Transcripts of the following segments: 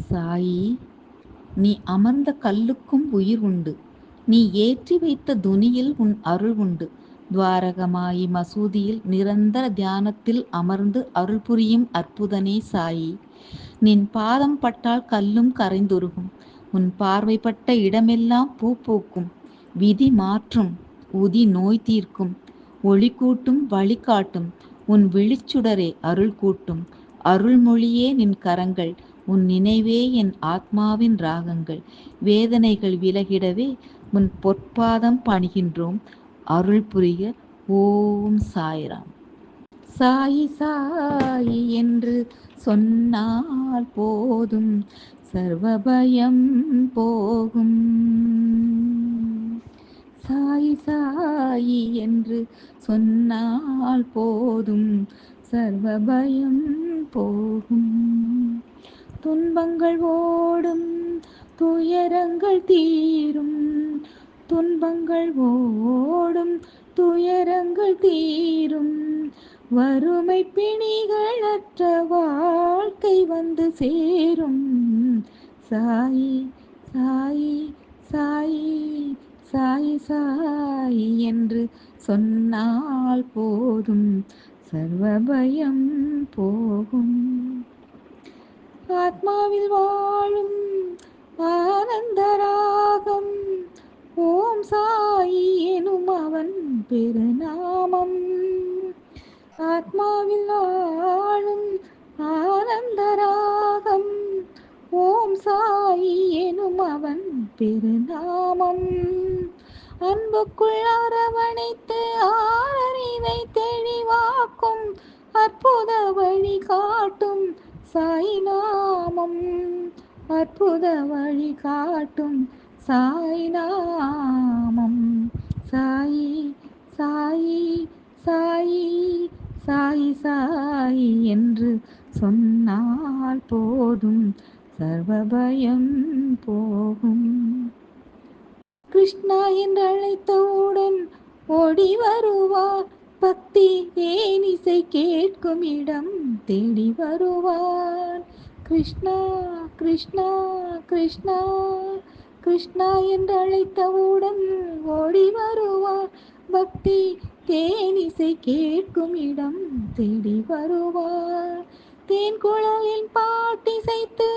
சாயி, நீ அமர்ந்த கல்லுக்கும் உயிர் உண்டு. நீ ஏற்றி வைத்த துனியில் உன் அருள் உண்டு. துவாரகமாயி மசூதியில் நிரந்தர தியானத்தில் அமர்ந்து அருள் புரியும் அற்புதனே சாயி. நின் பாதம் பட்டால் கல்லும் கரைந்துருகும். உன் பார்வைப்பட்ட இடமெல்லாம் பூ பூக்கும். விதி மாற்றும், உதி நோய் தீர்க்கும். ஒளி கூட்டும், வழிகாட்டும். உன் விழிச்சுடரே அருள் கூட்டும். அருள்மொழியே நின் கரங்கள். உன் நினைவே என் ஆத்மாவின் ராகங்கள். வேதனைகள் விலகிடவே உன் பொற்பாதம் பணிகின்றோம். அருள் புரிய. ஓம் சாய்ராம். சாயி சாயி என்று சொன்னால் போதும், சர்வபயம் போகும். சாயி சாயி என்று சொன்னால் போதும், சர்வபயம் போகும். துன்பங்கள் ஓடும், துயரங்கள் தீரும். துன்பங்கள் ஓடும், துயரங்கள் தீரும். வறுமை பிணிகளற்ற வாழ்க்கை வந்து சேரும். சாயி சாயி சாயி சாயி சாயி என்று சொன்னால் போதும், சர்வபயம் போகும். ஆத்மாவில் வாழும் ஆனந்தராகம், ஓம் சாயி எனும் அவன் பெருநாமம். ஆத்மாவில் வாழும் ஆனந்தராகம், ஓம் சாயி எனும் அவன் பெருநாமம். அன்புக்குள் அரவணைத்து ஆறறிவை தெளிவாக்கும் அற்புத வழி காட்டும் சாய் நாமம். அற்புத வழி காட்டும் சாய் நாமம். சாயி சாயி சாயி சாயி சாயி என்று சொன்னால் போதும், சர்வபயம் போகும். கிருஷ்ணா என்று அழைத்தவுடன் ஓடி வருவார். பக்தி தேனிசை கேட்கும் இடம் தேடி வருவார். கிருஷ்ணா கிருஷ்ணா கிருஷ்ணா கிருஷ்ணா என்று அழைத்தவுடன் ஓடி வருவார். பக்தி தேனிசை கேட்கும் இடம் தேடி வருவார். தேன் குழலின் பாட்டிசைத்து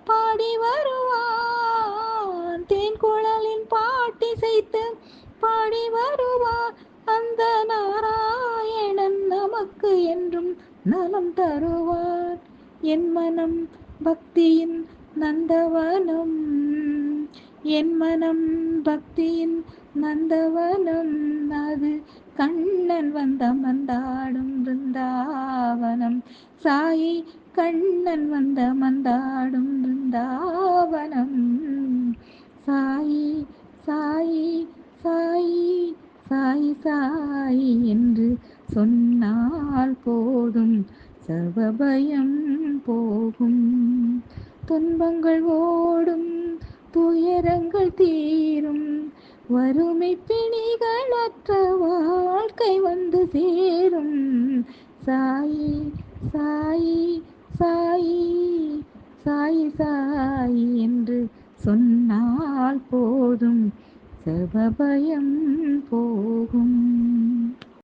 பாடி வருவார். தேன் குழலின் பாட்டிசைத்து பாடி வருவார். அந்த நாராயணன் நமக்கு என்றும் நலம் தருவார். என் மனம் பக்தியின் நந்தவனம். என் மனம் பக்தியின் நந்தவனம். அது கண்ணன் வந்த மந்தாடும் பிருந்தாவனம். சாயி கண்ணன் வந்த மந்தாடும் பிருந்தாவனம். சாயி சாயி சாயி சாயி சாயி என்று சொன்னால் போதும், சர்வபயம் போகும். துன்பங்கள் ஓடும், துயரங்கள் தீரும். வறுமை பிணிகளற்ற வாழ்க்கை வந்து சேரும். சாயி சாயி சாயி சாயி சாயி என்று சொன்னால் போதும், சர்வபயம் போகும்.